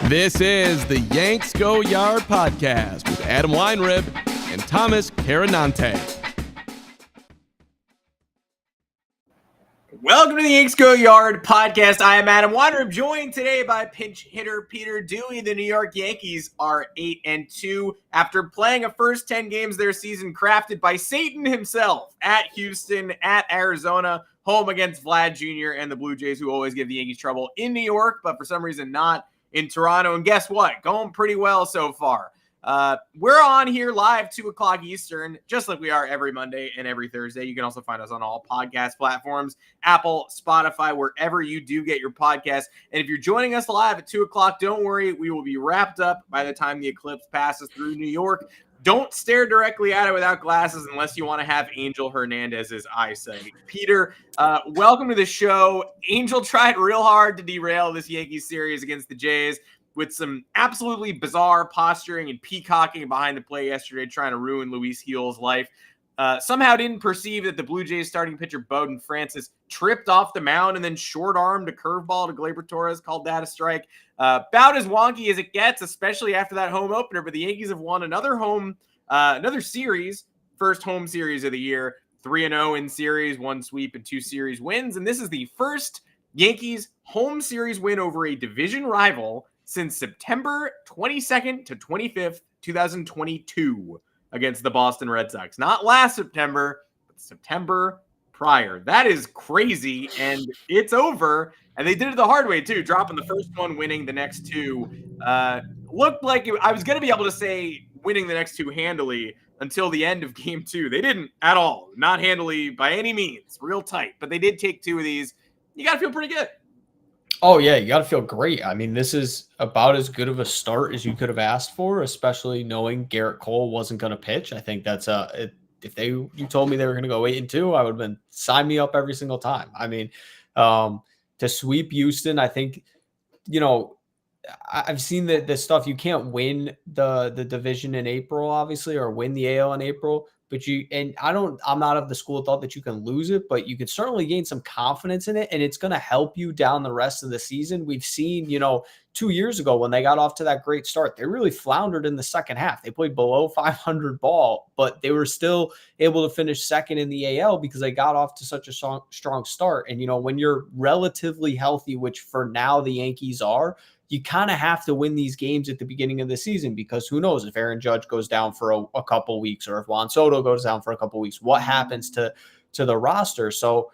This is the Yanks Go Yard podcast with Adam Weinrib and Thomas Carinante. Welcome to the Yanks Go Yard podcast. I am Adam Weinrib, joined today by pinch hitter Peter Dewey. The New York Yankees are 8-2 after playing a first 10 games of their season crafted by Satan himself at Houston, at Arizona, home against Vlad Jr. and the Blue Jays, who always give the Yankees trouble in New York, but for some reason not in Toronto. And guess what? Going pretty well so far. We're on here live 2 o'clock Eastern, just like we are every Monday and every Thursday. You can also find us on all podcast platforms, Apple, Spotify, wherever you do get your podcast. And if you're joining us live at 2 o'clock, don't worry. We will be wrapped up by the time the eclipse passes through New York. Don't stare directly at it without glasses unless you want to have Angel Hernandez's eyesight. Peter, welcome to the show. Angel tried real hard to derail this Yankees series against the Jays with some absolutely bizarre posturing and peacocking behind the plate yesterday, trying to ruin Luis Gil's life. Somehow didn't perceive that the Blue Jays starting pitcher Bowden Francis tripped off the mound and then short-armed a curveball to Gleyber Torres, called that a strike. About as wonky as it gets, especially after that home opener, but the Yankees have won another series, first home series of the year, 3-0 in series, 1 sweep and 2 series wins, and this is the first Yankees home series win over a division rival since September 22nd to 25th, 2022 against the Boston Red Sox. Not last September, but September prior. That is crazy, and it's over. And they did it the hard way, too, dropping the first one, winning the next 2. Looked like I was going to be able to say winning the next 2 handily until the end of game 2. They didn't at all. Not handily by any means. Real tight. But they did take 2 of these. You got to feel pretty good. Oh, yeah, you got to feel great. I mean, this is about as good of a start as you could have asked for, especially knowing Garrett Cole wasn't going to pitch. I think that's if you told me they were going to go 8-2, I would have been sign me up every single time. I mean, to sweep Houston, I think, I've seen the stuff. You can't win the division in April, obviously, or win the AL in April. But I'm not of the school of thought that you can lose it, but you can certainly gain some confidence in it, and it's going to help you down the rest of the season. We've seen, 2 years ago when they got off to that great start, they really floundered in the second half. They played below 500 ball, but they were still able to finish second in the AL because they got off to such a strong start. And, when you're relatively healthy, which for now the Yankees are, you kind of have to win these games at the beginning of the season, because who knows if Aaron Judge goes down for a couple weeks, or if Juan Soto goes down for a couple weeks, what happens to the roster? So,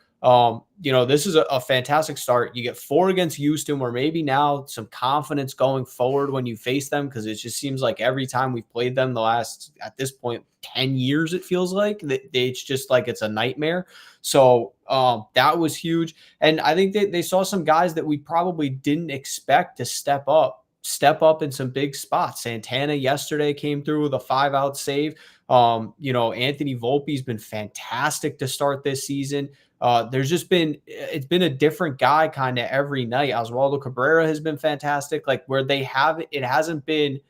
this is a fantastic start. You get 4 against Houston, where maybe now some confidence going forward when you face them, because it just seems like every time we've played them the last, at this point, 10 years, it feels like it's just like it's a nightmare. So that was huge. And I think they saw some guys that we probably didn't expect to step up in some big spots. Santana yesterday came through with a 5-out save. Anthony Volpe's been fantastic to start this season. It's been a different guy kind of every night. Oswaldo Cabrera has been fantastic. Like where it hasn't been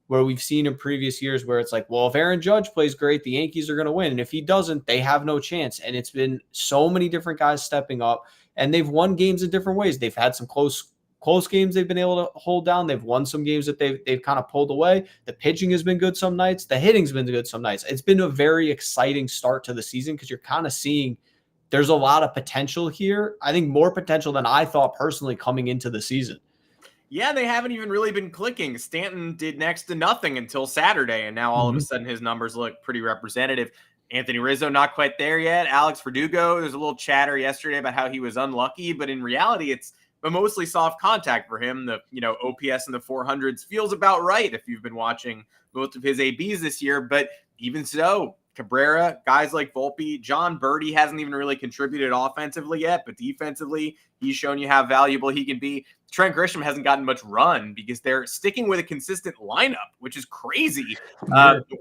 where we've seen in previous years where it's like, well, if Aaron Judge plays great, the Yankees are going to win. And if he doesn't, they have no chance. And it's been so many different guys stepping up, and they've won games in different ways. They've had some close games they've been able to hold down. They've won some games that they've kind of pulled away. The pitching has been good some nights. The hitting's been good some nights. It's been a very exciting start to the season, because you're kind of seeing there's a lot of potential here. I think more potential than I thought personally coming into the season. Yeah, they haven't even really been clicking. Stanton did next to nothing until Saturday, and now all of a sudden his numbers look pretty representative. Anthony Rizzo, not quite there yet. Alex Verdugo, there's a little chatter yesterday about how he was unlucky, but in reality, it's mostly soft contact for him. The OPS in the 400s feels about right if you've been watching most of his ABs this year, but even so, Cabrera, guys like Volpe, John Birdie hasn't even really contributed offensively yet, but defensively, he's shown you how valuable he can be. Trent Grisham hasn't gotten much run because they're sticking with a consistent lineup, which is crazy.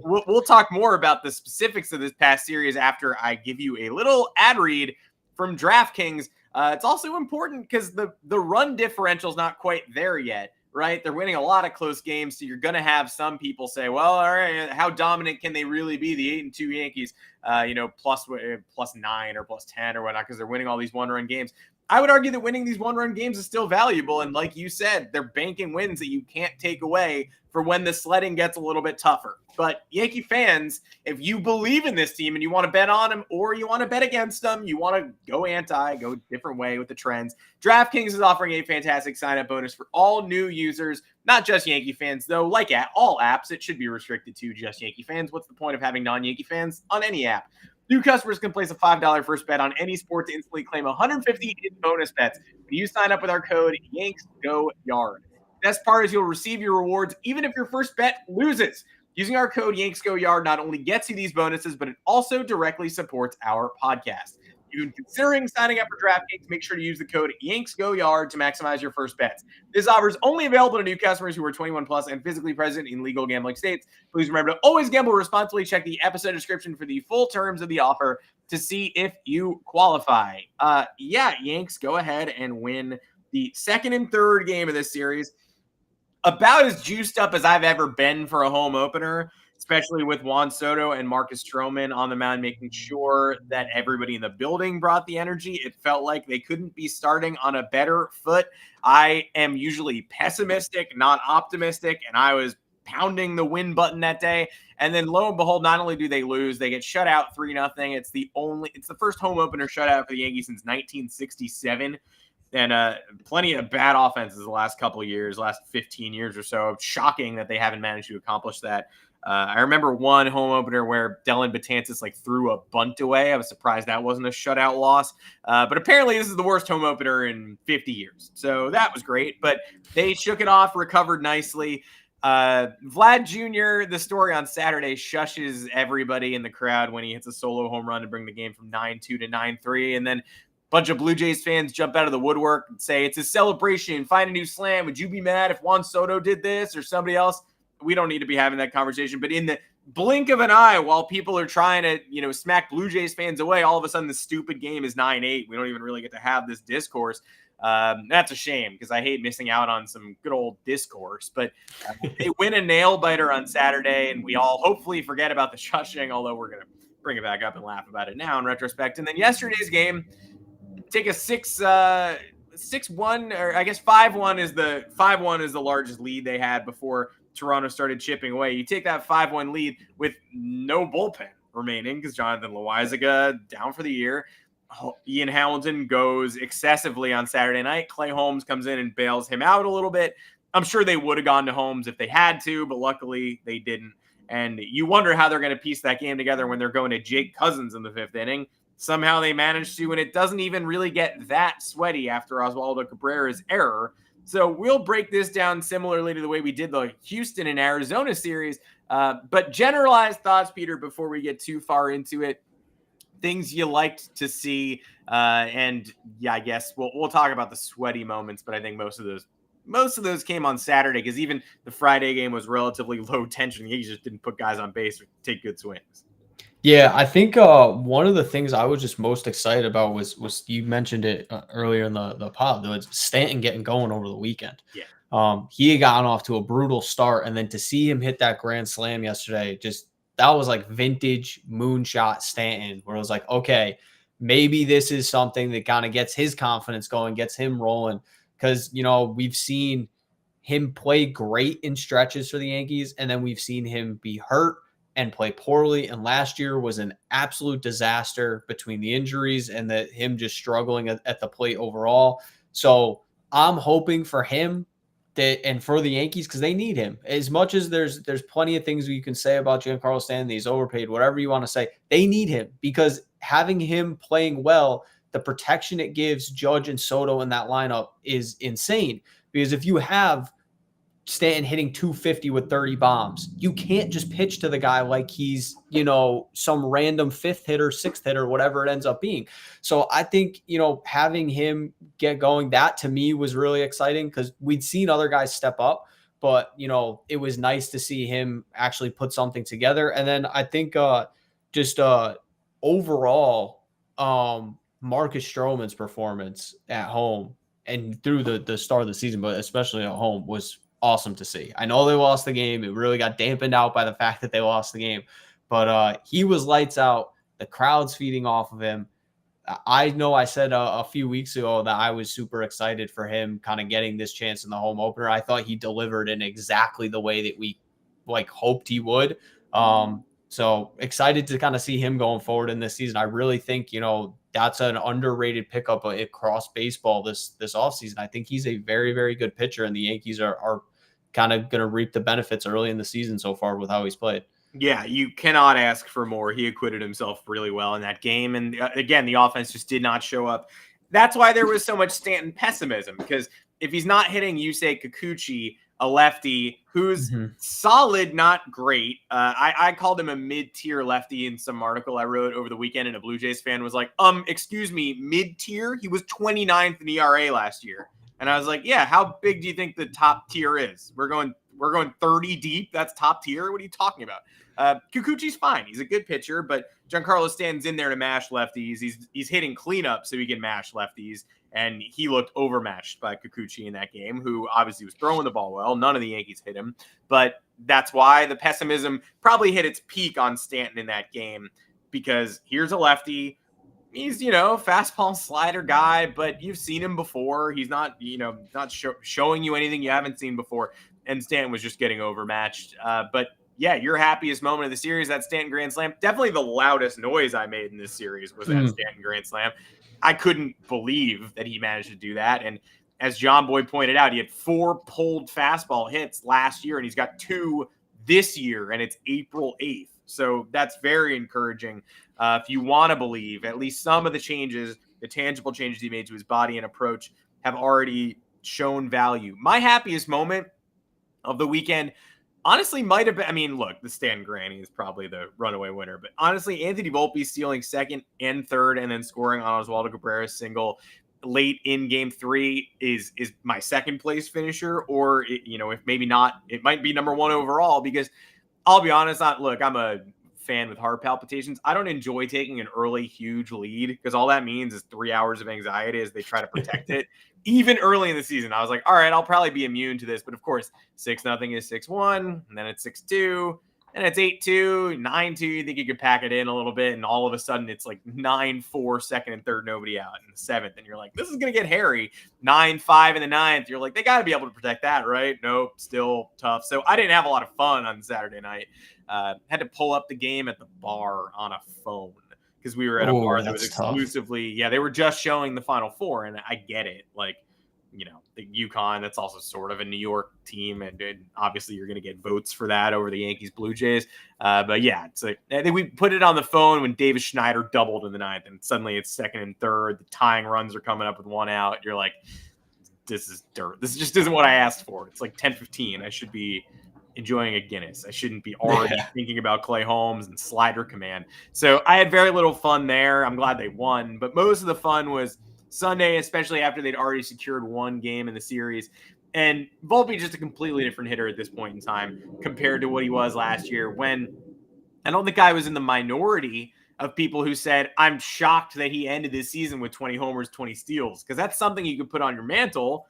We'll talk more about the specifics of this past series after I give you a little ad read from DraftKings. It's also important because the run differential is not quite there yet. Right? They're winning a lot of close games, so you're going to have some people say, well, all right, how dominant can they really be, the 8-2 Yankees, plus 9 or plus 10 or whatnot, because they're winning all these one-run games. I would argue that winning these one-run games is still valuable. And like you said, they're banking wins that you can't take away for when the sledding gets a little bit tougher. But Yankee fans, if you believe in this team and you want to bet on them or you want to bet against them, you want to go go a different way with the trends, DraftKings is offering a fantastic sign-up bonus for all new users, not just Yankee fans, though. Like at all apps, it should be restricted to just Yankee fans. What's the point of having non-Yankee fans on any app? New customers can place a $5 first bet on any sport to instantly claim 150 in bonus bets when you sign up with our code YanksGoYard. Best part is you'll receive your rewards even if your first bet loses. Using our code YanksGoYard not only gets you these bonuses, but it also directly supports our podcast. If you've been considering signing up for DraftKings, make sure to use the code YanksGoYard to maximize your first bets. This offer is only available to new customers who are 21 plus and physically present in legal gambling states. Please remember to always gamble responsibly. Check the episode description for the full terms of the offer to see if you qualify. Yanks go ahead and win the second and third game of this series. About as juiced up as I've ever been for a home opener, especially with Juan Soto and Marcus Stroman on the mound, making sure that everybody in the building brought the energy. It felt like they couldn't be starting on a better foot. I am usually pessimistic, not optimistic, and I was pounding the win button that day. And then lo and behold, not only do they lose, they get shut out 3-0. It's the first home opener shutout for the Yankees since 1967. And plenty of bad offenses the last couple of years, last 15 years or so. Shocking that they haven't managed to accomplish that. I remember one home opener where Dellin Betances threw a bunt away. I was surprised that wasn't a shutout loss. But apparently this is the worst home opener in 50 years. So that was great. But they shook it off, recovered nicely. Vlad Jr., the story on Saturday, shushes everybody in the crowd when he hits a solo home run to bring the game from 9-2 to 9-3. And then bunch of Blue Jays fans jump out of the woodwork and say it's a celebration, find a new slam. Would you be mad if Juan Soto did this or somebody else? We don't need to be having that conversation. But in the blink of an eye, while people are trying to, smack Blue Jays fans away, all of a sudden the stupid game is 9-8. We don't even really get to have this discourse. That's a shame because I hate missing out on some good old discourse. But they win a nail biter on Saturday, and we all hopefully forget about the shushing, although we're going to bring it back up and laugh about it now in retrospect. And then yesterday's game, take a 6-1, or I guess 5-1 is the largest lead they had before Toronto started chipping away. You take that 5-1 lead with no bullpen remaining because Jonathan LeLoaisa down for the year. Ian Hamilton goes excessively on Saturday night. Clay Holmes comes in and bails him out a little bit. I'm sure they would have gone to Holmes if they had to, but luckily they didn't. And you wonder how they're going to piece that game together when they're going to Jake Cousins in the fifth inning. Somehow they managed to, and it doesn't even really get that sweaty after Oswaldo Cabrera's error. So we'll break this down similarly to the way we did the Houston and Arizona series. But generalized thoughts, Peter, before we get too far into it, things you liked to see. I guess we'll talk about the sweaty moments, but I think most of those came on Saturday because even the Friday game was relatively low tension. He just didn't put guys on base or take good swings. Yeah, I think one of the things I was just most excited about was you mentioned it earlier in the pod, was Stanton getting going over the weekend. Yeah. He had gotten off to a brutal start, and then to see him hit that grand slam yesterday, that was like vintage moonshot Stanton, where it was like, okay, maybe this is something that kind of gets his confidence going, gets him rolling. Because, we've seen him play great in stretches for the Yankees, and then we've seen him be hurt and play poorly. And last year was an absolute disaster between the injuries and him just struggling at the plate overall. So I'm hoping for him and for the Yankees, because they need him. As much as there's plenty of things you can say about Giancarlo Stanton, he's overpaid, whatever you want to say, they need him, because having him playing well, the protection it gives Judge and Soto in that lineup is insane. Because if you have Stanton hitting 250 with 30 bombs, you can't just pitch to the guy like he's, some random fifth hitter, sixth hitter, whatever it ends up being. So I think, having him get going, that to me was really exciting because we'd seen other guys step up, but, it was nice to see him actually put something together. And then I think overall, Marcus Stroman's performance at home and through the start of the season, but especially at home, was awesome to see. I know they lost the game. It really got dampened out by the fact that they lost the game, but he was lights out. The crowd's feeding off of him. I know I said a few weeks ago that I was super excited for him kind of getting this chance in the home opener. I thought he delivered in exactly the way that we hoped he would. So excited to kind of see him going forward in this season. I really think, that's an underrated pickup across baseball this offseason. I think he's a very, very good pitcher, and the Yankees are kind of going to reap the benefits early in the season so far with how he's played. Yeah, you cannot ask for more. He acquitted himself really well in that game. And again, the offense just did not show up. That's why there was so much Stanton pessimism, because if he's not hitting Yusei Kikuchi, a lefty who's solid, not great. I called him a mid-tier lefty in some article I wrote over the weekend, and a Blue Jays fan was like, excuse me, mid-tier? He was 29th in ERA last year. And I was like, yeah, how big do you think the top tier is? We're going 30 deep. That's top tier. What are you talking about? Kikuchi's fine. He's a good pitcher, but Giancarlo Stanton's in there to mash lefties. He's hitting cleanup so he can mash lefties, and he looked overmatched by Kikuchi in that game, who obviously was throwing the ball well. None of the Yankees hit him, but that's why the pessimism probably hit its peak on Stanton in that game, because here's a lefty. He's, fastball slider guy, but you've seen him before. He's not, showing you anything you haven't seen before. And Stanton was just getting overmatched. But yeah, your happiest moment of the series, that Stanton grand slam. Definitely the loudest noise I made in this series was that Stanton grand slam. I couldn't believe that he managed to do that. And as John Boy pointed out, he had 4 pulled fastball hits last year, and he's got 2 this year, and it's April 8th. So that's very encouraging. If you want to believe, at least some of the changes, the tangible changes he made to his body and approach have already shown value. My happiest moment of the weekend honestly might have been, look, the Stan Granny is probably the runaway winner, but honestly, Anthony Volpe stealing second and third and then scoring on Oswaldo Cabrera's single late in game 3 is my second place finisher, or if maybe not, it might be number 1 overall, because I'll be honest, I'm a fan with heart palpitations. I don't enjoy taking an early huge lead, because all that means is 3 hours of anxiety as they try to protect it. Even early in the season, I was like, all right, I'll probably be immune to this. But of course, 6-0 is 6-1, and then it's 6-2, and it's 8-2, 9-2. You think you could pack it in a little bit, and all of a sudden it's like 9-4, second and third, nobody out in the 7th. And you're like, this is going to get hairy. 9-5 in the 9th. You're like, they got to be able to protect that, right? Nope, still tough. So I didn't have a lot of fun on Saturday night. Had to pull up the game at the bar on a phone, because we were at a bar that was exclusively, they were just showing the Final Four, and I get it. The UConn, that's also sort of a New York team, and obviously you're going to get votes for that over the Yankees Blue Jays. But yeah, it's like, I think we put it on the phone when Davis Schneider doubled in the 9th, and suddenly it's second and third. The tying runs are coming up with 1 out. You're like, this is dirt. This just isn't what I asked for. It's like 10:15. I should be enjoying a Guinness. I shouldn't be already thinking about Clay Holmes and slider command. So I had very little fun there. I'm glad they won, but most of the fun was Sunday, especially after they'd already secured 1 game in the series. And Volpe just a completely different hitter at this point in time compared to what he was last year, when I don't think I was in the minority of people who said, I'm shocked that he ended this season with 20 homers, 20 steals, because that's something you could put on your mantle,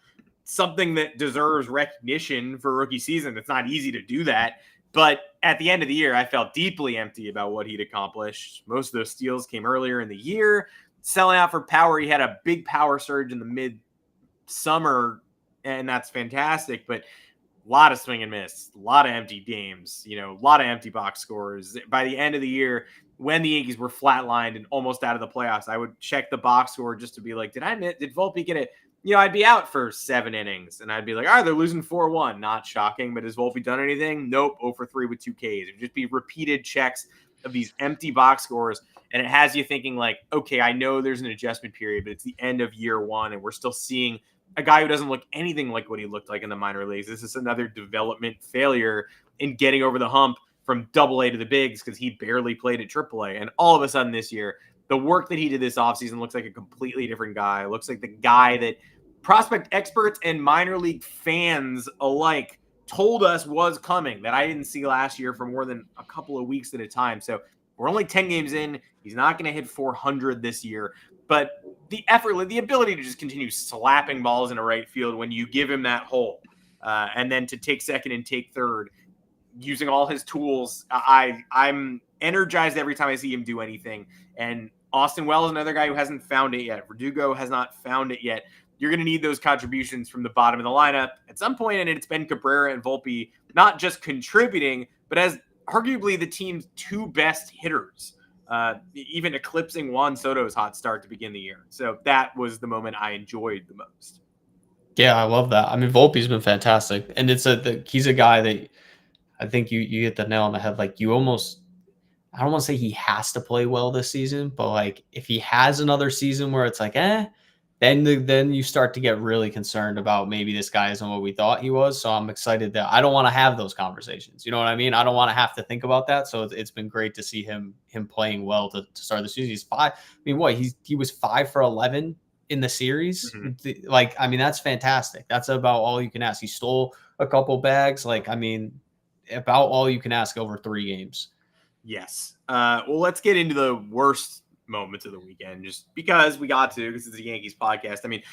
something that deserves recognition for rookie season. It's not easy to do that. But at the end of the year, I felt deeply empty about what he'd accomplished. Most of those steals came earlier in the year. Selling out for power, he had a big power surge in the mid-summer, and that's fantastic. But a lot of swing and miss, a lot of empty games, a lot of empty box scores. By the end of the year, when the Yankees were flatlined and almost out of the playoffs, I would check the box score just to be like, did Volpe get it? I'd be out for 7 innings, and I'd be like, all right, they're losing 4-1. Not shocking, but has Volpe done anything? Nope, 0-for-3 with 2 Ks. It would just be repeated checks of these empty box scores, and it has you thinking like, okay, I know there's an adjustment period, but it's the end of year 1, and we're still seeing a guy who doesn't look anything like what he looked like in the minor leagues. This is another development failure in getting over the hump from Double-A to the bigs, because he barely played at Triple-A, and all of a sudden this year, the work that he did this offseason looks like a completely different guy. It looks like the guy that prospect experts and minor league fans alike told us was coming, that I didn't see last year for more than a couple of weeks at a time. So we're only 10 games in. He's not going to hit 400 this year, but the effort, the ability to just continue slapping balls into right field when you give him that hole, and then to take second and take third, using all his tools. I'm energized every time I see him do anything. And Austin Wells, another guy who hasn't found it yet. Verdugo has not found it yet. You're going to need those contributions from the bottom of the lineup at some point, and it's been Cabrera and Volpe not just contributing, but as arguably the team's two best hitters, even eclipsing Juan Soto's hot start to begin the year. So that was the moment I enjoyed the most. Yeah, I love that. I mean, Volpe's been fantastic, and he's a guy that I think you hit the nail on the head. Like you almost, I don't want to say he has to play well this season, but like if he has another season where it's like, then you start to get really concerned about maybe this guy isn't what we thought he was. So I'm excited that I don't want to have those conversations. You know what I mean? I don't want to have to think about that. So it's been great to see him playing well to start the season. He's 5. I mean, he was 5 for 11 in the series. Mm-hmm. Like, I mean, that's fantastic. That's about all you can ask. He stole a couple bags. Like, I mean, about all you can ask over 3 games. Yes. Well, let's get into the worst moments of the weekend, just because we got to, because it's a Yankees podcast. I mean,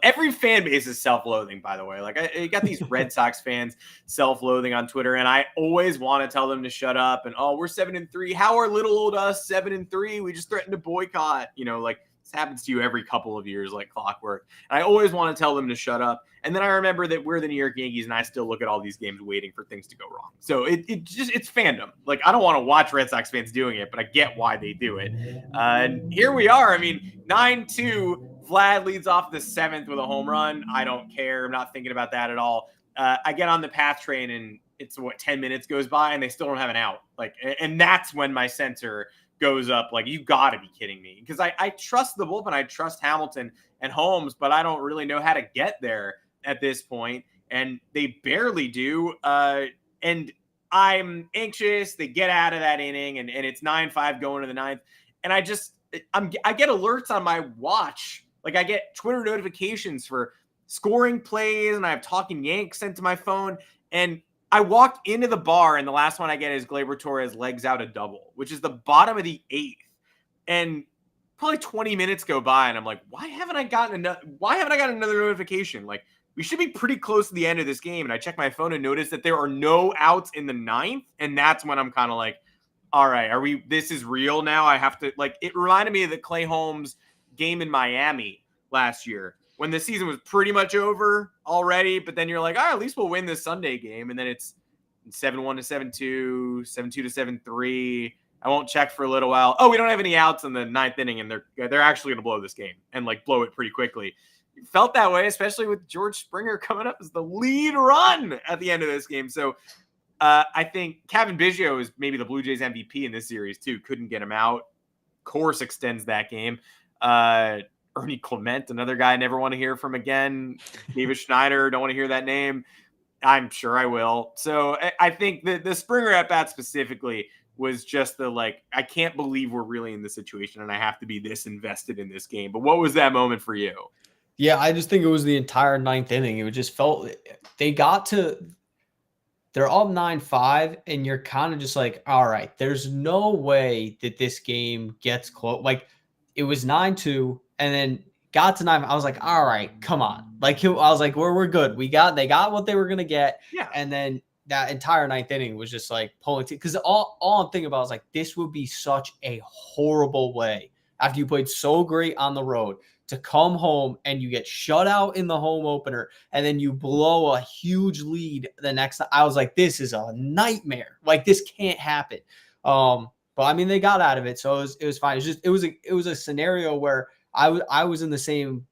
every fan base is self-loathing, by the way. Like, I got these Red Sox fans self-loathing on Twitter, and I always want to tell them to shut up. And, we're 7-3. How are little old us 7-3? We just threatened to boycott. You know, like, this happens to you every couple of years, like clockwork. And I always want to tell them to shut up. And then I remember that we're the New York Yankees, and I still look at all these games waiting for things to go wrong. So it's fandom. Like, I don't want to watch Red Sox fans doing it, but I get why they do it. And here we are. I mean, 9-2. Vlad leads off the 7th with a home run. I don't care. I'm not thinking about that at all. I get on the path train, and it's 10 minutes goes by, and they still don't have an out. Like, and that's when my sensor goes up. Like, you got to be kidding me, because I trust the bullpen. I trust Hamilton and Holmes, but I don't really know how to get there at this point, and they barely do. And I'm anxious. They get out of that inning, and it's 9-5 going to the 9th. And I get alerts on my watch. Like, I get Twitter notifications for scoring plays, and I have Talking Yanks sent to my phone. And I walk into the bar, and the last one I get is Gleyber Torres legs out a double, which is the bottom of the 8th. And probably 20 minutes go by, and I'm like, why haven't I gotten another notification? Like, we should be pretty close to the end of this game. And I check my phone and notice that there are no outs in the 9th. And that's when I'm kind of like, all right, this is real now? I have to, like, it reminded me of the Clay Holmes game in Miami last year, when the season was pretty much over already, but then you're like, at least we'll win this Sunday game. And then it's 7-1 to 7-2, 7-2 to 7-3. I won't check for a little while. We don't have any outs in the 9th inning, and they're actually going to blow this game and, like, blow it pretty quickly. It felt that way, especially with George Springer coming up as the lead run at the end of this game. So I think Kevin Biggio is maybe the Blue Jays MVP in this series too. Couldn't get him out. Course extends that game. Ernie Clement, another guy I never want to hear from again. David Schneider, don't want to hear that name. I'm sure I will. So I think the Springer at bat specifically was just I can't believe we're really in this situation, and I have to be this invested in this game. But what was that moment for you? Yeah, I just think it was the entire 9th inning. It just felt they're up 9-5, and you're kind of just like, all right, there's no way that this game gets close. Like, it was 9-2, and then got to 9. I was like, all right, come on. Like, I was like, we're good. They got what they were gonna get. Yeah. And then that entire 9th inning was just like pulling teeth, because all I'm thinking about is like, this would be such a horrible way after you played so great on the road to come home and you get shut out in the home opener, and then you blow a huge lead the next time. I was like, this is a nightmare. Like, this can't happen. But I mean, they got out of it, so it was fine. It was a scenario where I was in the same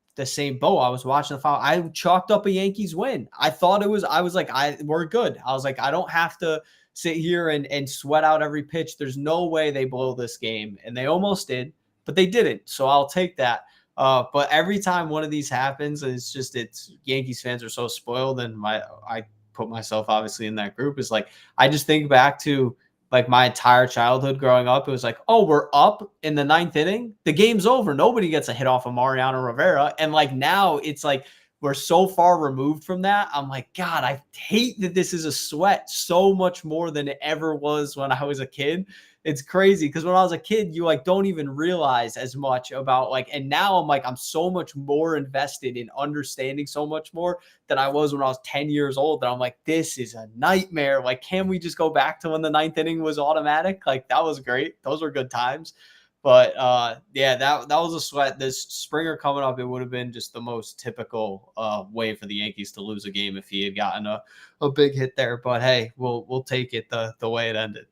boat. I was watching the final. I chalked up a Yankees win. I was like, we're good. I was like, I don't have to sit here and sweat out every pitch. There's no way they blow this game, and they almost did, but they didn't. So I'll take that. But every time one of these happens, it's Yankees fans are so spoiled, and I put myself obviously in that group. Is like, I just think back to like my entire childhood growing up. It was like, we're up in the 9th inning, the game's over, nobody gets a hit off of Mariano Rivera. And like, now it's like we're so far removed from that. I'm like, God, I hate that this is a sweat so much more than it ever was when I was a kid. it's crazy because when I was a kid, you like don't even realize as much about like, and now I'm like, I'm so much more invested in understanding so much more than I was when I was 10 years old. That I'm like, this is a nightmare. Like, can we just go back to when the ninth inning was automatic? Like, that was great. Those were good times. But yeah, that was a sweat. This Springer coming up, it would have been just the most typical way for the Yankees to lose a game if he had gotten a big hit there. But hey, we'll take it the way it ended.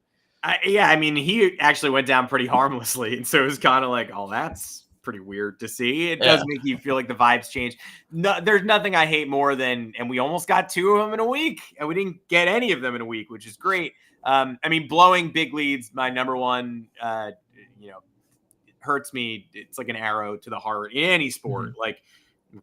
Yeah, I mean, he actually went down pretty harmlessly, and so it was kind of like, oh, that's pretty weird to see. It does make you feel like the vibes change. No, there's nothing I hate more than, and we almost got 2 of them in a week, and we didn't get any of them in a week, which is great. I mean, blowing big leads, my number one, hurts me. It's like an arrow to the heart in any sport. Mm-hmm. Like,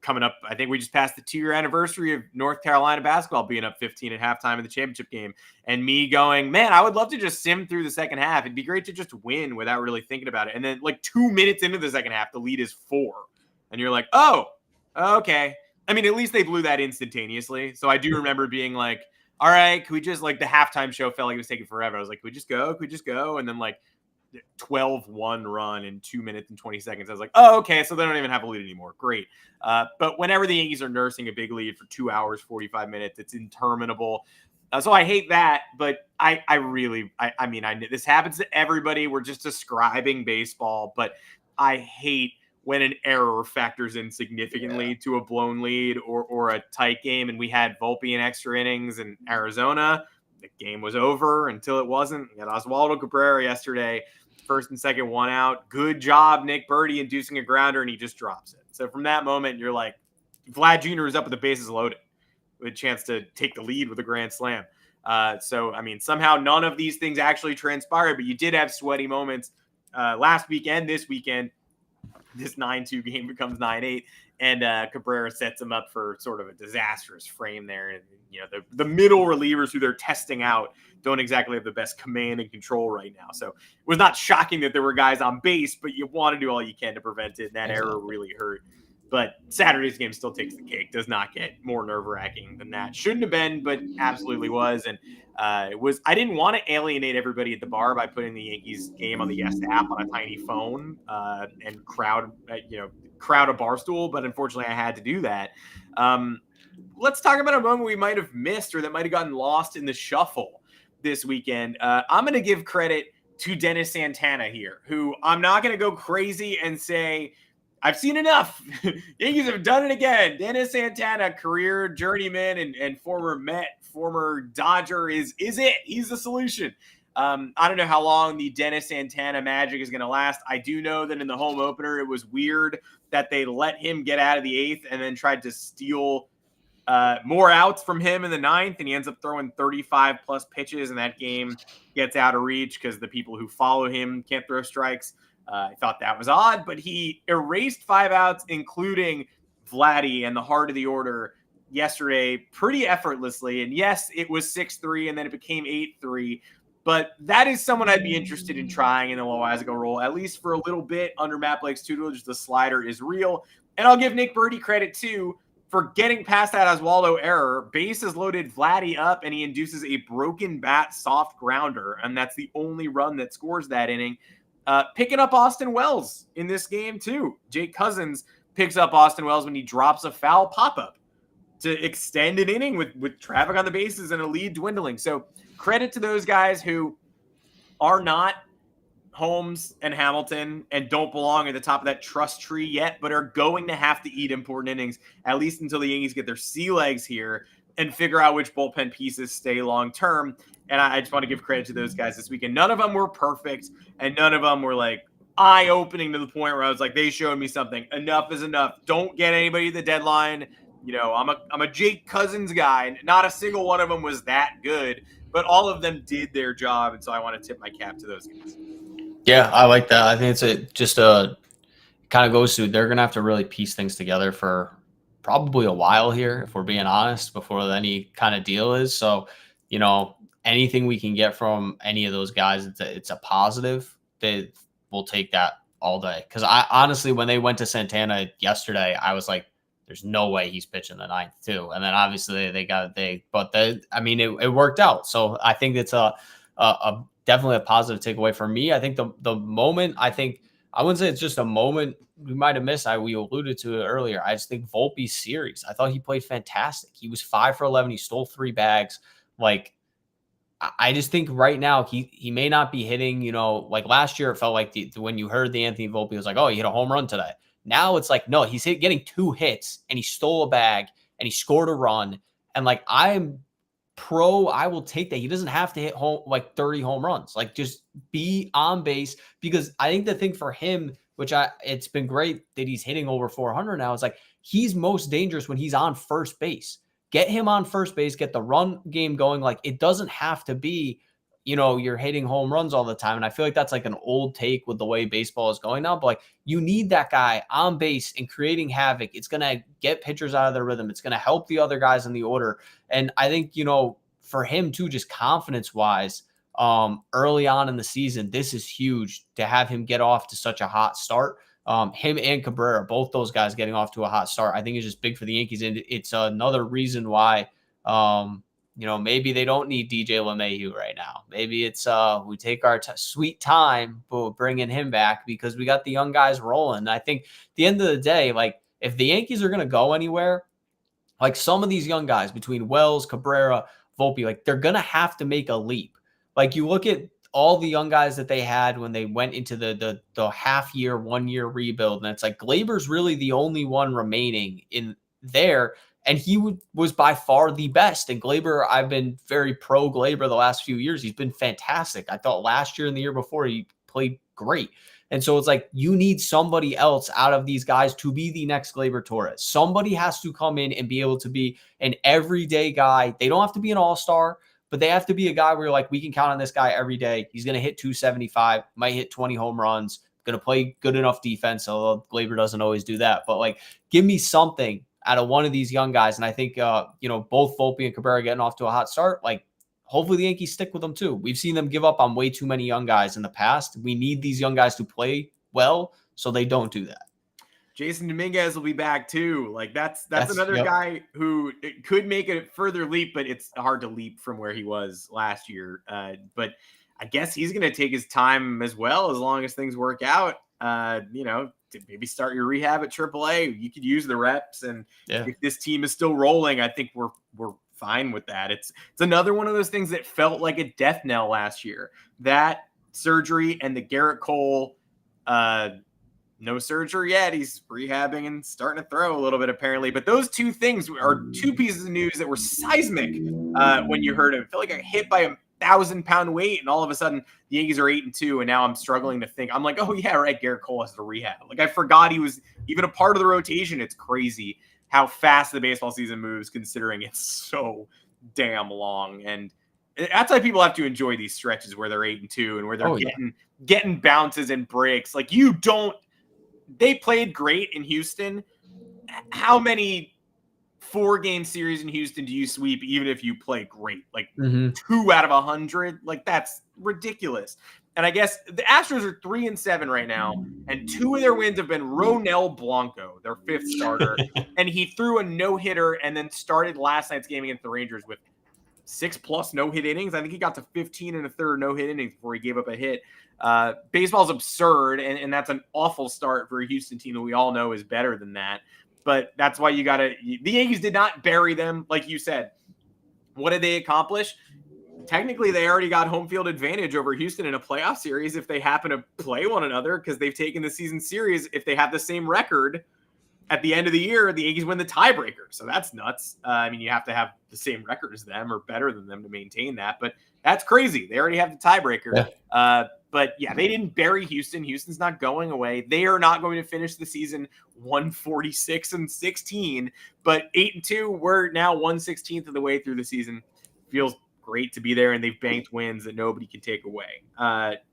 coming up, I think we just passed the 2-year anniversary of North Carolina basketball being up 15 at halftime in the championship game, and me going, man, I would love to just sim through the second half. It'd be great to just win without really thinking about it. And then like 2 minutes into the second half, the lead is 4, and you're like, oh, okay. I mean, at least they blew that instantaneously. So I do remember being like, all right, can we just, like, the halftime show felt like it was taking forever. I was like, could we just go? Could we just go? And then like 12-1 run in 2 minutes and 20 seconds. I was like, oh, okay, so they don't even have a lead anymore. Great. But whenever the Yankees are nursing a big lead for 2 hours, 45 minutes, it's interminable. So I hate that, but I mean, this happens to everybody. We're just describing baseball, but I hate when an error factors in significantly to a blown lead or a tight game. And we had Volpe in extra innings in Arizona. The game was over until it wasn't. We had Oswaldo Cabrera yesterday, first and second, 1 out. Good job, Nick Birdie, inducing a grounder, and he just drops it. So from that moment, you're like, Vlad Jr. is up with the bases loaded with a chance to take the lead with a grand slam. So, I mean, somehow none of these things actually transpired, but you did have sweaty moments last weekend, this weekend. This 9-2 game becomes 9-8, and Cabrera sets him up for sort of a disastrous frame there. And, the middle relievers who they're testing out don't exactly have the best command and control right now. So it was not shocking that there were guys on base, but you want to do all you can to prevent it. And that error really hurt. But Saturday's game still takes the cake. Does not get more nerve-wracking than that. Shouldn't have been, but absolutely was. And it was. I didn't want to alienate everybody at the bar by putting the Yankees game on the Yes app on a tiny phone and crowd a bar stool. But unfortunately, I had to do that. Let's talk about a moment we might have missed or that might have gotten lost in the shuffle this weekend. I'm going to give credit to Dennis Santana here, who I'm not going to go crazy and say, I've seen enough. Yankees have done it again. Dennis Santana, career journeyman and former Met, former Dodger, is it. He's the solution. I don't know how long the Dennis Santana magic is going to last. I do know that in the home opener, it was weird that they let him get out of the 8th and then tried to steal more outs from him in the 9th, and he ends up throwing 35 plus pitches, and that game gets out of reach because the people who follow him can't throw strikes. I thought that was odd, but he erased 5 outs, including Vladdy and the heart of the order yesterday pretty effortlessly. And yes, it was 6-3 and then it became 8-3, but that is someone I'd be interested in trying in the LeLoaisa role, at least for a little bit under Matt Blake's tutelage. The slider is real. And I'll give Nick Birdie credit too for getting past that Oswaldo error. Bases loaded Vladdy up, and he induces a broken bat soft grounder, and that's the only run that scores that inning. Picking up Austin Wells in this game too. Jake Cousins picks up Austin Wells when he drops a foul pop-up to extend an inning with traffic on the bases and a lead dwindling. So credit to those guys who are not Holmes and Hamilton and don't belong at the top of that trust tree yet, but are going to have to eat important innings, at least until the Yankees get their sea legs here and figure out which bullpen pieces stay long-term. And I just want to give credit to those guys this weekend. None of them were perfect, and none of them were like eye-opening to the point where I was like, they showed me something. Enough is enough. Don't get anybody to the deadline. I'm a Jake Cousins guy. Not a single one of them was that good, but all of them did their job, and so I want to tip my cap to those guys. Yeah, I like that. I think it's kind of goes to, they're going to have to really piece things together for probably a while here, if we're being honest, before any kind of deal is. So, anything we can get from any of those guys, it's a positive. They will take that all day. Because I honestly, when they went to Santana yesterday, I was like, there's no way he's pitching the 9th too. And then obviously it worked out. So I think it's a definitely a positive takeaway for me. I think the moment, I wouldn't say it's just a moment we might have missed. We alluded to it earlier. I just think Volpe's series, I thought he played fantastic. He was 5 for 11. He stole 3 bags. Like, I just think right now he may not be hitting, like last year, it felt like when you heard the Anthony Volpe, it was like, oh, he hit a home run today. Now it's like, no, he's getting 2 hits and he stole a bag and he scored a run. And like, I will take that. He doesn't have to hit home like 30 home runs. Like, just be on base, because I think the thing for him, it's been great that he's hitting over 400 now. It's like, he's most dangerous when he's on first base. Get him on first base, get the run game going. Like, it doesn't have to be, you're hitting home runs all the time. And I feel like that's like an old take with the way baseball is going now. But like, you need that guy on base and creating havoc. It's going to get pitchers out of their rhythm. It's going to help the other guys in the order. And I think, for him too, just confidence wise, early on in the season, this is huge to have him get off to such a hot start. Him and Cabrera, both those guys getting off to a hot start, I think is just big for the Yankees. And it's another reason why, maybe they don't need DJ LeMahieu right now. Maybe it's we take our sweet time bringing him back because we got the young guys rolling. I think at the end of the day, like, if the Yankees are going to go anywhere, like some of these young guys between Wells, Cabrera, Volpe, like, they're going to have to make a leap. Like, you look at all the young guys that they had when they went into the half year, 1 year rebuild. And it's like, Glaber's really the only one remaining in there. And he was by far the best. And Glaber, I've been very pro Glaber the last few years. He's been fantastic. I thought last year and the year before he played great. And so it's like, you need somebody else out of these guys to be the next Gleyber Torres. Somebody has to come in and be able to be an everyday guy. They don't have to be an all-star, but they have to be a guy where you're like, we can count on this guy every day. He's going to hit 275, might hit 20 home runs, going to play good enough defense, although Gleyber doesn't always do that. But like, give me something out of one of these young guys. And I think, both Volpe and Cabrera getting off to a hot start, like, hopefully the Yankees stick with them too. We've seen them give up on way too many young guys in the past. We need these young guys to play well so they don't do that. Jason Dominguez will be back too. Like, that's another guy who it could make a further leap, but it's hard to leap from where he was last year. But I guess he's going to take his time as well, as long as things work out. To maybe start your rehab at AAA. You could use the reps, and if this team is still rolling, I think we're fine with that. It's another one of those things that felt like a death knell last year. That surgery and the Garrett Cole, no surgery yet. He's rehabbing and starting to throw a little bit apparently. But those two things are two pieces of news that were seismic when you heard it. It felt like a hit by 1,000-pound weight, and all of a sudden the Yankees are 8-2, and now I'm struggling to think. I'm like, oh yeah, right. Garrett Cole has to rehab. Like, I forgot he was even a part of the rotation. It's crazy how fast the baseball season moves, considering it's so damn long. And that's why people have to enjoy these stretches where they're 8-2 and where they're getting bounces and breaks. Like, they played great in Houston. How many 4-game series in Houston do you sweep even if you play great? Like 2 out of 100? Like, that's ridiculous. And I guess the Astros are 3-7 right now, and 2 of their wins have been Ronel Blanco, their 5th starter, and he threw a no-hitter and then started last night's game against the Rangers with 6+ no-hit innings. I think he got to 15 1/3 no-hit innings before he gave up a hit. Baseball's absurd, and that's an awful start for a Houston team that we all know is better than that. But that's why the Yankees did not bury them, like you said. What did they accomplish? Technically, they already got home field advantage over Houston in a playoff series if they happen to play one another, because they've taken the season series. If they have the same record at the end of the year, the Yankees win the tiebreaker. So that's nuts. You have to have the same record as them or better than them to maintain that. But that's crazy. They already have the tiebreaker. Yeah. But yeah, they didn't bury Houston. Houston's not going away. They are not going to finish the season 146-16, but 8-2. We're now 1/16 of the way through the season. Feels great to be there, and they've banked wins that nobody can take away.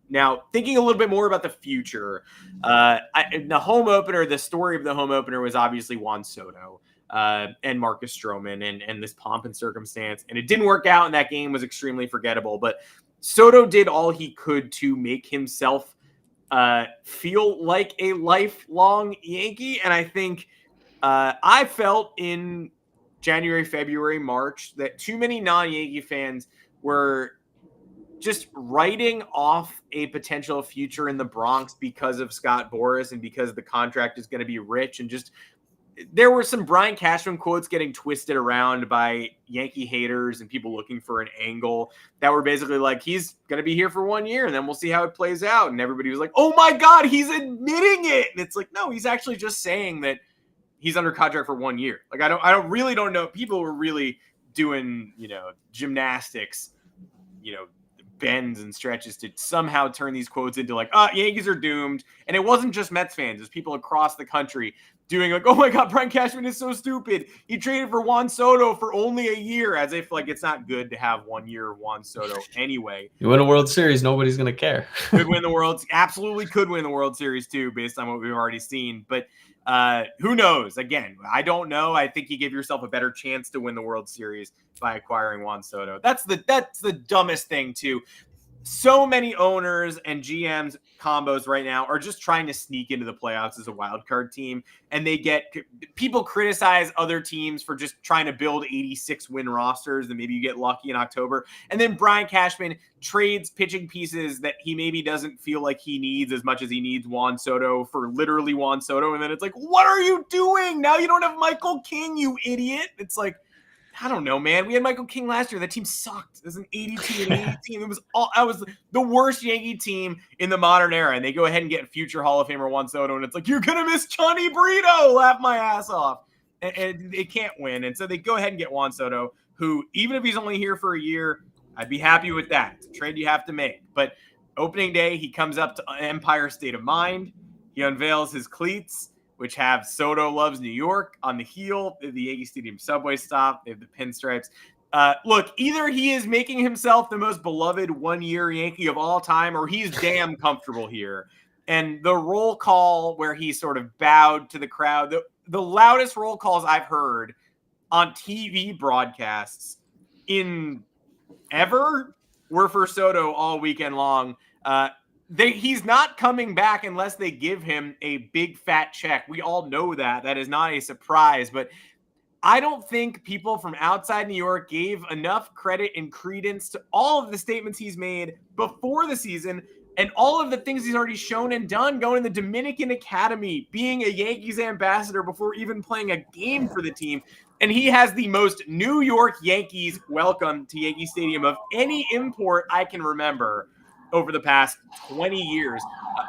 Now, thinking a little bit more about the future, the home opener, the story of the home opener was obviously Juan Soto and Marcus Stroman and this pomp and circumstance, and it didn't work out, and that game was extremely forgettable. But Soto did all he could to make himself feel like a lifelong Yankee, and I think I felt in January, February, March that too many non-Yankee fans were just writing off a potential future in the Bronx because of Scott Boras and because the contract is going to be rich, and just there were some Brian Cashman quotes getting twisted around by Yankee haters and people looking for an angle that were basically like, he's going to be here for 1 year and then we'll see how it plays out. And everybody was like, oh my God, he's admitting it. And it's like, no, he's actually just saying that he's under contract for 1 year. Like, I really don't know. People were really doing, gymnastics, bends and stretches to somehow turn these quotes into like, Yankees are doomed. And it wasn't just Mets fans. It was people across the country doing like, oh my God, Brian Cashman is so stupid. He traded for Juan Soto for only a year, as if like it's not good to have 1 year Juan Soto anyway. You win a World Series, nobody's going to care. Could win the World, absolutely could win the World Series too, based on what we've already seen. But who knows? Again, I don't know. I think you give yourself a better chance to win the World Series by acquiring Juan Soto. That's the dumbest thing too. So many owners and GMs combos right now are just trying to sneak into the playoffs as a wild card team. And people criticize other teams for just trying to build 86 win rosters. And maybe you get lucky in October. And then Brian Cashman trades pitching pieces that he maybe doesn't feel like he needs as much as he needs Juan Soto for literally Juan Soto. And then it's like, what are you doing? Now you don't have Michael King, you idiot. It's like, I don't know, man. We had Michael King last year. That team sucked. It was an 82 and 80 team. I was the worst Yankee team in the modern era. And they go ahead and get future Hall of Famer Juan Soto. And it's like, you're going to miss Johnny Brito. Laugh my ass off. And they can't win. And so they go ahead and get Juan Soto, who, even if he's only here for a year, I'd be happy with that. It's a trade you have to make. But opening day, he comes up to Empire State of Mind. He unveils his cleats, which have Soto Loves New York on the heel, the Yankee Stadium subway stop. They have the pinstripes. Look, either he is making himself the most beloved 1 year Yankee of all time, or he's damn comfortable here. And the roll call where he sort of bowed to the crowd, the loudest roll calls I've heard on TV broadcasts in ever were for Soto all weekend long. He's not coming back unless they give him a big fat check. We all know that. That is not a surprise. But I don't think people from outside New York gave enough credit and credence to all of the statements he's made before the season and all of the things he's already shown and done, going to the Dominican Academy, being a Yankees ambassador before even playing a game for the team. And he has the most New York Yankees welcome to Yankee Stadium of any import I can remember over the past 20 years.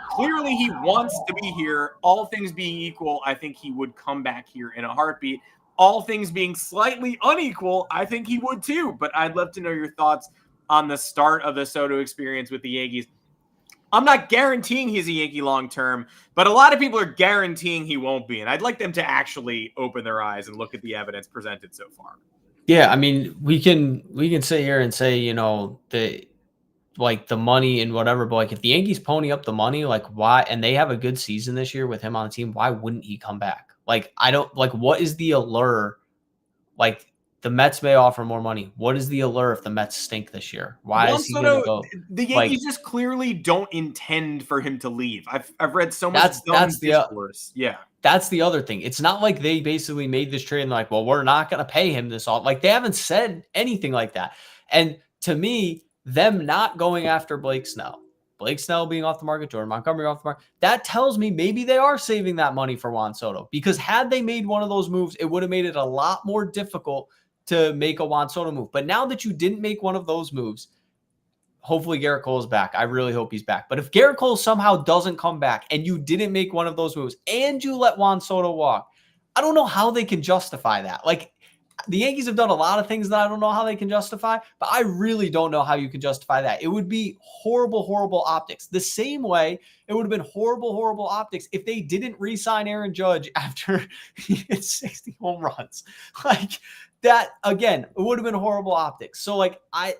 Clearly, he wants to be here. All things being equal, I think he would come back here in a heartbeat. All things being slightly unequal, I think he would too. But I'd love to know your thoughts on the start of the Soto experience with the Yankees. I'm not guaranteeing he's a Yankee long-term, but a lot of people are guaranteeing he won't be. And I'd like them to actually open their eyes and look at the evidence presented so far. Yeah, I mean, we can sit here and say, the money and whatever, but like if the Yankees pony up the money, like why, and they have a good season this year with him on the team, why wouldn't he come back? Like, I don't like, what is the allure? Like the Mets may offer more money. What is the allure if the Mets stink this year? Why is he going to go? The Yankees just clearly don't intend for him to leave. I've read so much discourse. Yeah. That's the other thing. It's not like they basically made this trade and like, well, we're not going to pay him this all. Like they haven't said anything like that. And to me, them not going after Blake Snell being off the market, Jordan Montgomery off the market, that tells me maybe they are saving that money for Juan Soto, because had they made one of those moves, it would have made it a lot more difficult to make a Juan Soto move. But now that you didn't make one of those moves, hopefully Garrett Cole is back. I really hope he's back. But if Garrett Cole somehow doesn't come back and you didn't make one of those moves and you let Juan Soto walk, I don't know how they can justify that. Like, the Yankees have done a lot of things that I don't know how they can justify, but I really don't know how you can justify that. It would be horrible, horrible optics. The same way it would have been horrible, horrible optics if they didn't re-sign Aaron Judge after he hit 60 home runs. Like that, again, it would have been horrible optics. So like, I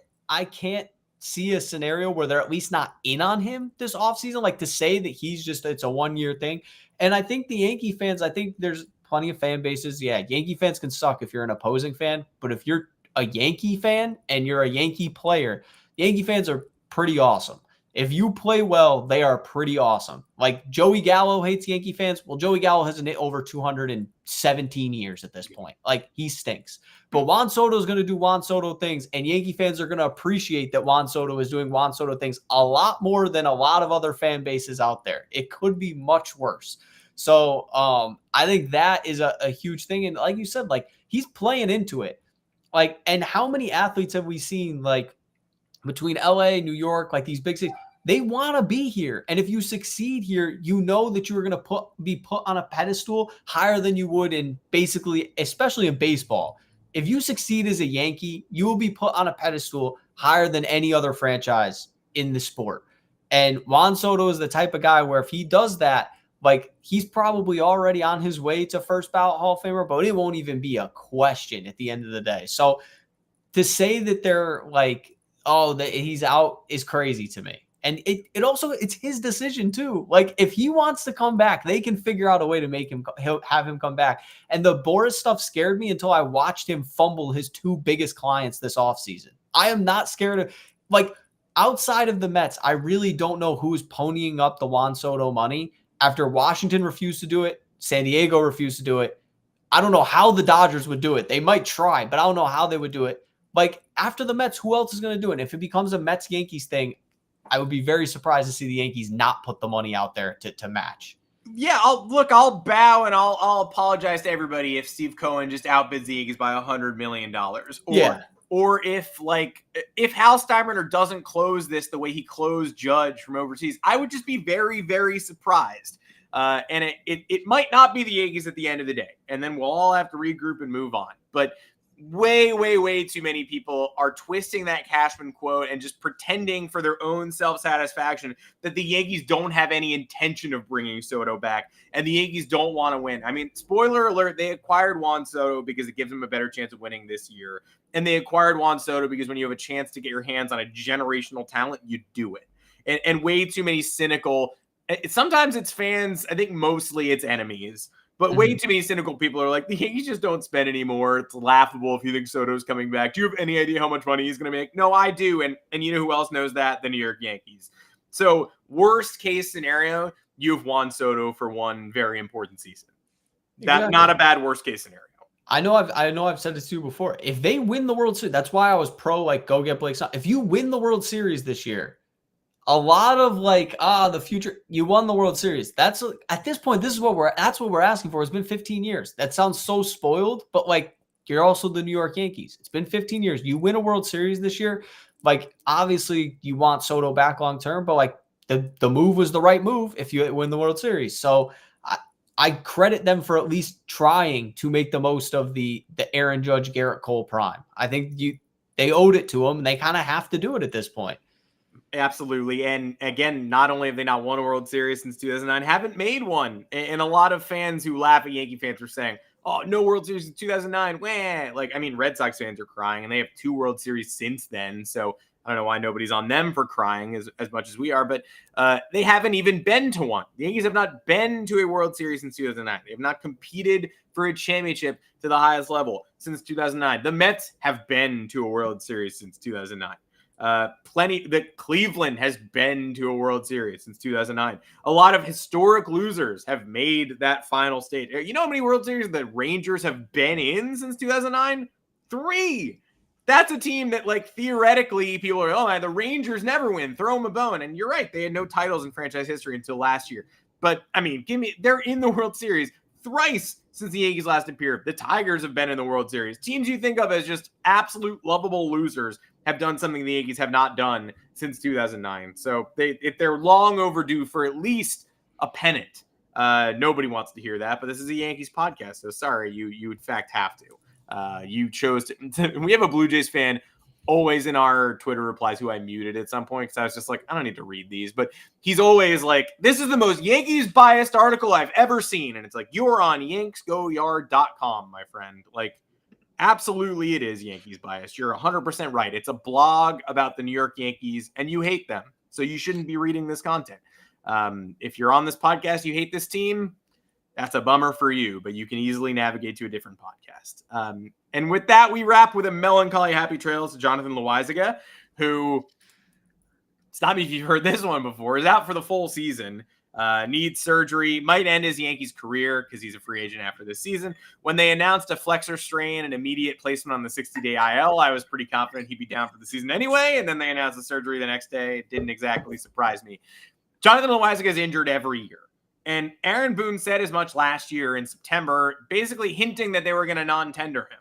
can't see a scenario where they're at least not in on him this offseason, like to say that it's a 1 year thing. And I think the Yankee fans, I think there's plenty of fan bases. Yeah, Yankee fans can suck if you're an opposing fan, but if you're a Yankee fan and you're a Yankee player, Yankee fans are pretty awesome. If you play well, they are pretty awesome. Like Joey Gallo hates Yankee fans. Well, Joey Gallo hasn't hit over 217 years at this point. Like he stinks. But Juan Soto is going to do Juan Soto things, and Yankee fans are going to appreciate that Juan Soto is doing Juan Soto things a lot more than a lot of other fan bases out there. It could be much worse. So I think that is a huge thing. And like you said, like he's playing into it. Like, and how many athletes have we seen like between LA, New York, like these big cities? They want to be here. And if you succeed here, you know that you are going to be put on a pedestal higher than you would in basically, especially in baseball. If you succeed as a Yankee, you will be put on a pedestal higher than any other franchise in the sport. And Juan Soto is the type of guy where if he does that, like he's probably already on his way to first ballot Hall of Famer, but it won't even be a question at the end of the day. So to say that they're like, oh, that he's out is crazy to me. And it also, it's his decision too. Like if he wants to come back, they can figure out a way to make him, have him come back. And the Boras stuff scared me until I watched him fumble his two biggest clients this offseason. I am not scared of, like, outside of the Mets, I really don't know who's ponying up the Juan Soto money. After Washington refused to do it, San Diego refused to do it. I don't know how the Dodgers would do it. They might try, but I don't know how they would do it. Like after the Mets, who else is going to do it? And if it becomes a Mets-Yankees thing, I would be very surprised to see the Yankees not put the money out there to match. Yeah, I'll bow and I'll apologize to everybody if Steve Cohen just outbids the Yankees by $100 million. Or if Hal Steinbrenner doesn't close this the way he closed Judge from overseas, I would just be very, very surprised. And it might not be the Yankees at the end of the day. And then we'll all have to regroup and move on. But way too many people are twisting that Cashman quote and just pretending for their own self-satisfaction that the Yankees don't have any intention of bringing Soto back and the Yankees don't want to win. I mean, spoiler alert, they acquired Juan Soto because it gives them a better chance of winning this year. And they acquired Juan Soto because when you have a chance to get your hands on a generational talent, you do it. And way too many cynical, sometimes it's fans, I think mostly it's enemies. But way too many cynical people are like, the Yankees just don't spend anymore. It's laughable if you think Soto's coming back. Do you have any idea how much money he's going to make? No, I do. And you know who else knows that? The New York Yankees. So worst case scenario, you have Juan Soto for one very important season. That's not a bad worst case scenario. I know I've said this to you before. If they win the World Series, that's why I was pro, like, go get Blake Snell. If you win the World Series this year, a lot of like, the future, you won the World Series. That's at this point, that's what we're asking for. It's been 15 years. That sounds so spoiled, but like you're also the New York Yankees. It's been 15 years. You win a World Series this year. Like obviously you want Soto back long-term, but like the move was the right move if you win the World Series. So I credit them for at least trying to make the most of the Aaron Judge, Garrett Cole prime. I think they owed it to them and they kind of have to do it at this point. Absolutely. And again, not only have they not won a World Series since 2009, haven't made one. And a lot of fans who laugh at Yankee fans are saying, oh, no World Series in 2009. Wah. Like, I mean, Red Sox fans are crying and they have 2 World Series since then. So I don't know why nobody's on them for crying as much as we are, but they haven't even been to one. The Yankees have not been to a World Series since 2009. They have not competed for a championship to the highest level since 2009. The Mets have been to a World Series since 2009. Cleveland has been to a World Series since 2009. A lot of historic losers have made that final stage. You know how many World Series the Rangers have been in since 2009? 3. That's a team that, like, theoretically people are, oh, the Rangers never win. Throw them a bone. And you're right. They had no titles in franchise history until last year. But I mean, they're in the World Series thrice since the Yankees last appeared. The Tigers have been in the World Series. Teams you think of as just absolute lovable losers have done something the Yankees have not done since 2009. So they're long overdue for at least a pennant. Nobody wants to hear that, but this is a Yankees podcast, so sorry, you in fact have to. You chose to. We have a Blue Jays fan always in our Twitter replies who I muted at some point because I was just like, I don't need to read these, but he's always like, this is the most Yankees biased article I've ever seen. And it's like, you're on yanksgoyard.com, my friend. Like, absolutely it is Yankees biased. You're 100% right. It's a blog about the New York Yankees and you hate them. So you shouldn't be reading this content. If you're on this podcast, you hate this team, that's a bummer for you, but you can easily navigate to a different podcast. And with that, we wrap with a melancholy happy trails to Jonathan LeLoaisa, who stop me if you've heard this one before, is out for the full season. Needs surgery, might end his Yankees career because he's a free agent after this season. When they announced a flexor strain and immediate placement on the 60-day IL, I was pretty confident he'd be down for the season anyway. And then they announced the surgery the next day. It didn't exactly surprise me. Jonathan LeLoaisa gets injured every year. And Aaron Boone said as much last year in September, basically hinting that they were going to non-tender him,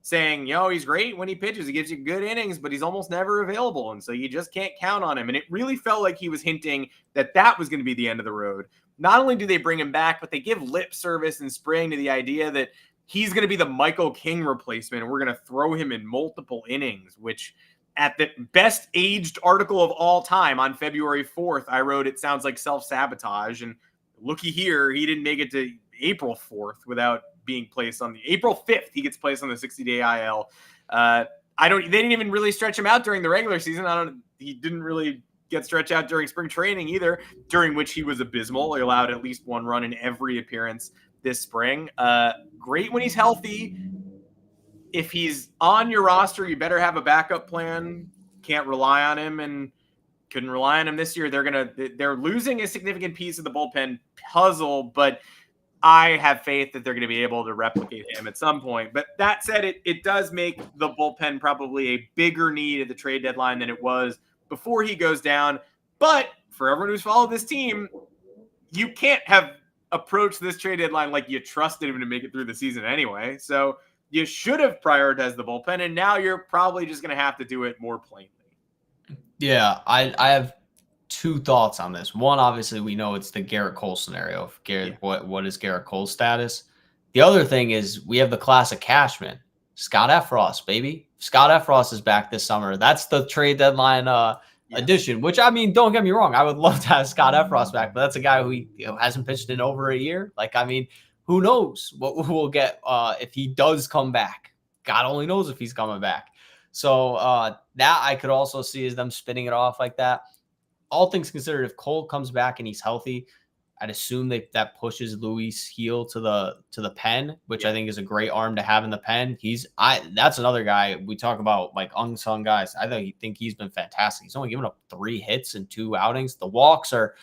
saying, he's great when he pitches. He gives you good innings, but he's almost never available. And so you just can't count on him. And it really felt like he was hinting that was going to be the end of the road. Not only do they bring him back, but they give lip service in spring to the idea that he's going to be the Michael King replacement, and we're going to throw him in multiple innings, which at the best aged article of all time on February 4th, I wrote, it sounds like self-sabotage. And looky here, he didn't make it to April 4th without being placed on the April 5th. He gets placed on the 60-day IL. They didn't even really stretch him out during the regular season. He didn't really get stretched out during spring training either, during which he was abysmal. He allowed at least one run in every appearance this spring. Great when he's healthy. If he's on your roster, you better have a backup plan. Can't rely on him, and couldn't rely on him this year. They're losing a significant piece of the bullpen puzzle, but I have faith that they're going to be able to replicate him at some point. But that said, it does make the bullpen probably a bigger need at the trade deadline than it was before he goes down. But for everyone who's followed this team, you can't have approached this trade deadline like you trusted him to make it through the season anyway. So you should have prioritized the bullpen, and now you're probably just going to have to do it more plainly. Yeah, I have two thoughts on this. One, obviously, we know it's the Garrett Cole scenario. What is Garrett Cole's status? The other thing is we have the classic Cashman, Scott Effross, baby. Scott Effross is back this summer. That's the trade deadline addition, which, I mean, don't get me wrong. I would love to have Scott Effross back, but that's a guy who hasn't pitched in over a year. Who knows what we'll get if he does come back. God only knows if he's coming back. So that I could also see as them spinning it off like that. All things considered, if Cole comes back and he's healthy, I'd assume that pushes Luis Heel to the pen, which I think is a great arm to have in the pen. That's another guy we talk about, like unsung guys. I think he's been fantastic. He's only given up 3 hits in 2 outings. The walks are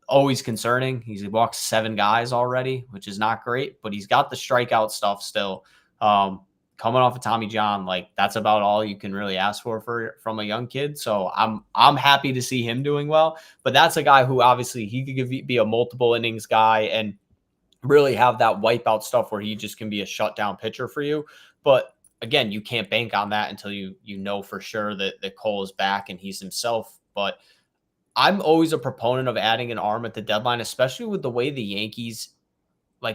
always concerning. He's walked 7 guys already, which is not great, but he's got the strikeout stuff still. Coming off of Tommy John, that's about all you can really ask for from a young kid. So I'm happy to see him doing well. But that's a guy who obviously he could be a multiple innings guy and really have that wipeout stuff where he just can be a shutdown pitcher for you. But again, you can't bank on that until you know for sure that Cole is back and he's himself. But I'm always a proponent of adding an arm at the deadline, especially with the way the Yankees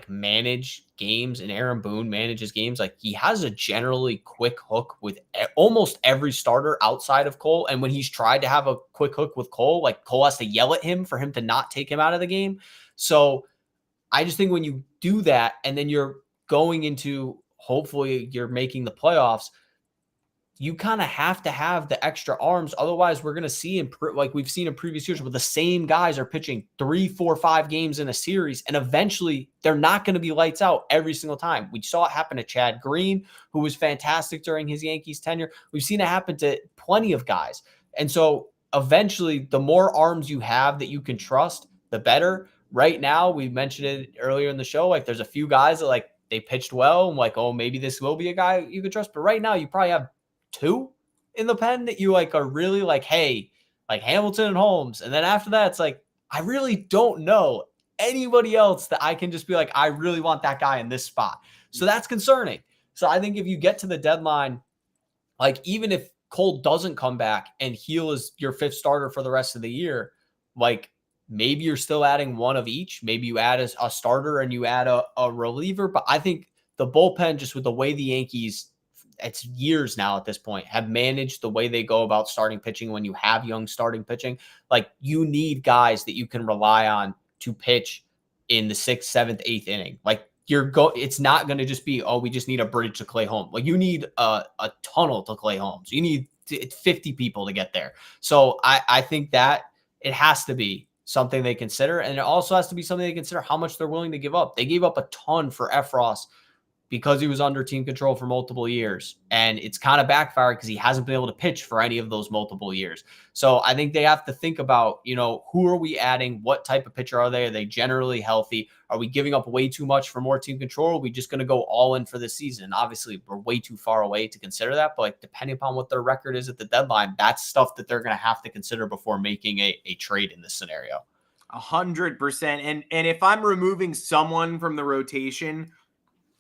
manage games and Aaron Boone manages games. He has a generally quick hook with almost every starter outside of Cole. And when he's tried to have a quick hook with Cole, Cole has to yell at him for him to not take him out of the game. So I just think when you do that and then you're going into, hopefully you're making the playoffs, you kind of have to have the extra arms. Otherwise, we're going to see, we've seen in previous years, where the same guys are pitching 3, 4, 5 games in a series, and eventually they're not going to be lights out every single time. We saw it happen to Chad Green, who was fantastic during his Yankees tenure. We've seen it happen to plenty of guys. And so eventually, the more arms you have that you can trust, the better. Right now, we mentioned it earlier in the show, there's a few guys that they pitched well, and maybe this will be a guy you can trust. But right now, you probably have 2 in the pen that you are really hey, Hamilton and Holmes. And then after that, it's I really don't know anybody else that I can just be I really want that guy in this spot. So that's concerning. So I think if you get to the deadline, even if Cole doesn't come back and Heel is your 5th starter for the rest of the year, maybe you're still adding one of each. Maybe you add a starter and you add a reliever. But I think the bullpen, just with the way the Yankees, it's years now at this point, have managed the way they go about starting pitching when you have young starting pitching. You need guys that you can rely on to pitch in the 6th, 7th, 8th inning. It's not going to just be, we just need a bridge to Clay Holmes. You need a tunnel to Clay Holmes. You need 50 people to get there. So I think that it has to be something they consider. And it also has to be something they consider how much they're willing to give up. They gave up a ton for Effross because he was under team control for multiple years. And it's kind of backfired because he hasn't been able to pitch for any of those multiple years. So I think they have to think about, who are we adding? What type of pitcher are they? Are they generally healthy? Are we giving up way too much for more team control? Or are we just going to go all in for this season? Obviously, we're way too far away to consider that. But depending upon what their record is at the deadline, that's stuff that they're going to have to consider before making a trade in this scenario. 100%. And if I'm removing someone from the rotation,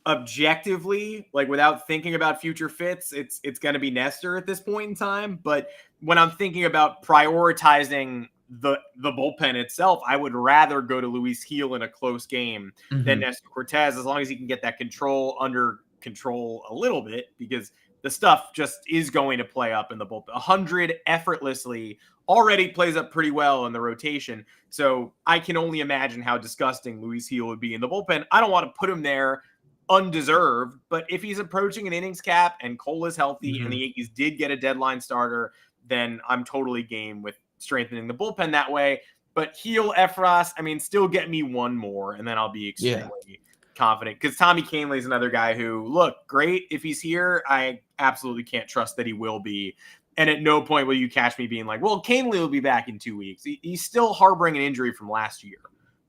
objectively, without thinking about future fits, it's going to be Nestor at this point in time. But when I'm thinking about prioritizing the bullpen itself, I would rather go to Luis Gil in a close game than Nestor Cortez, as long as he can get that control under control a little bit, because the stuff just is going to play up in the bullpen. 100 effortlessly already plays up pretty well in the rotation. So I can only imagine how disgusting Luis Gil would be in the bullpen. I don't want to put him there undeserved, but if he's approaching an innings cap and Cole is healthy and the Yankees did get a deadline starter, then I'm totally game with strengthening the bullpen that way. But Gil, Efros, still get me one more, and then I'll be extremely confident, because Tommy Kahnle is another guy who, look, great if he's here. I absolutely can't trust that he will be. And at no point will you catch me being like, well, Kahnle will be back in 2 weeks. He's still harboring an injury from last year.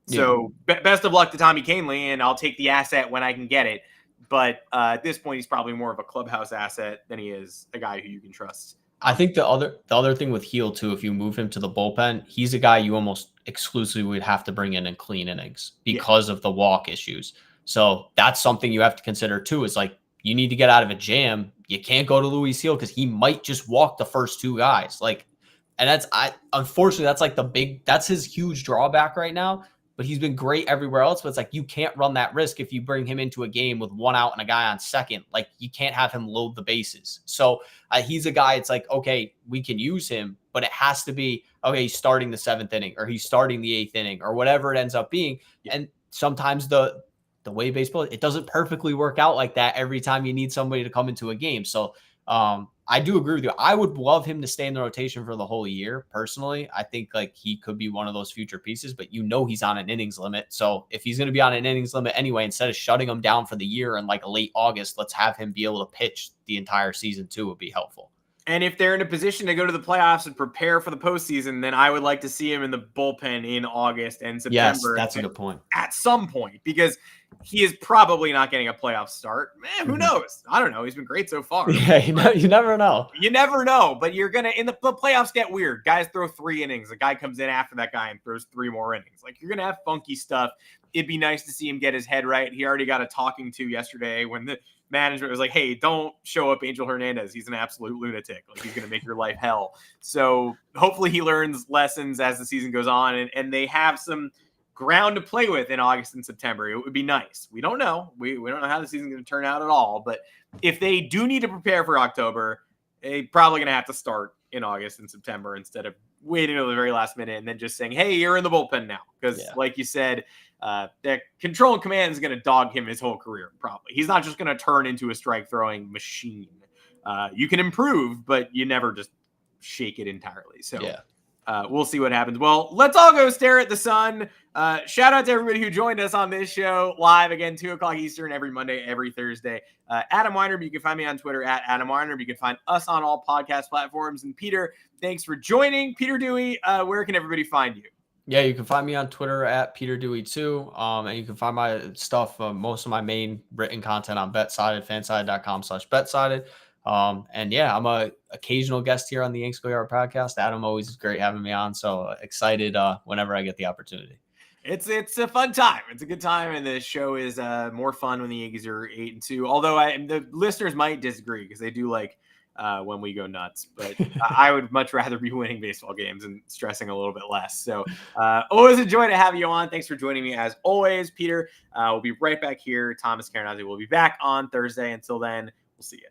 So best of luck to Tommy Kahnle, and I'll take the asset when I can get it. But at this point, he's probably more of a clubhouse asset than he is a guy who you can trust. I think the other thing with Gil too, if you move him to the bullpen, he's a guy you almost exclusively would have to bring in clean innings because of the walk issues. So that's something you have to consider too. Is you need to get out of a jam. You can't go to Luis Gil because he might just walk the first two guys. And unfortunately that's his huge drawback right now. But he's been great everywhere else. But it's you can't run that risk if you bring him into a game with one out and a guy on second. You can't have him load the bases. So he's a guy, it's okay, we can use him, but it has to be, okay, he's starting the 7th inning or he's starting the 8th inning or whatever it ends up being. And sometimes the way baseball, it doesn't perfectly work out like that every time you need somebody to come into a game. So I do agree with you. I would love him to stay in the rotation for the whole year. Personally, I think he could be one of those future pieces, but he's on an innings limit. So if he's going to be on an innings limit anyway, instead of shutting him down for the year in late August, let's have him be able to pitch the entire season too, would be helpful. And if they're in a position to go to the playoffs and prepare for the postseason, then I would like to see him in the bullpen in August and September. Yes, that's a good point. At some point, because he is probably not getting a playoff start. Man, who knows? I don't know. He's been great so far. Yeah, you never know. You never know, but you're going to, in the playoffs get weird. Guys throw 3 innings. A guy comes in after that guy and throws 3 more innings. You're going to have funky stuff. It'd be nice to see him get his head right. He already got a talking to yesterday when the management was like, hey, don't show up Angel Hernandez. He's an absolute lunatic. He's going to make your life hell. So hopefully he learns lessons as the season goes on, and they have some ground to play with in August and September. It would be nice. We don't know. We don't know how the season's going to turn out at all. But if they do need to prepare for October, they're probably going to have to start in August and September instead of waiting until the very last minute and then just saying, hey, you're in the bullpen now. Because like you said, that control and command is going to dog him his whole career, probably. He's not just going to turn into a strike throwing machine. You can improve, but you never just shake it entirely. So we'll see what happens. Well, let's all go stare at the sun. Shout out to everybody who joined us on this show live again, 2:00 Eastern, every Monday, every Thursday. Adam Weinrib, you can find me on Twitter at Adam Weinrib. You can find us on all podcast platforms. And Peter, thanks for joining. Peter Dewey, where can everybody find you? Yeah, you can find me on Twitter at Peter Dewey too. And you can find my stuff, most of my main written content on BetSided, fansided.com/BetSided. And I'm a occasional guest here on the Yankees Go Yard podcast. Adam always is great having me on. So excited whenever I get the opportunity. It's a fun time. It's a good time. And the show is more fun when the Yankees are 8-2, although the listeners might disagree because they do like when we go nuts, but I would much rather be winning baseball games and stressing a little bit less. So always a joy to have you on. Thanks for joining me as always, Peter. We'll be right back here. Thomas Carinazzi will be back on Thursday. Until then, we'll see you.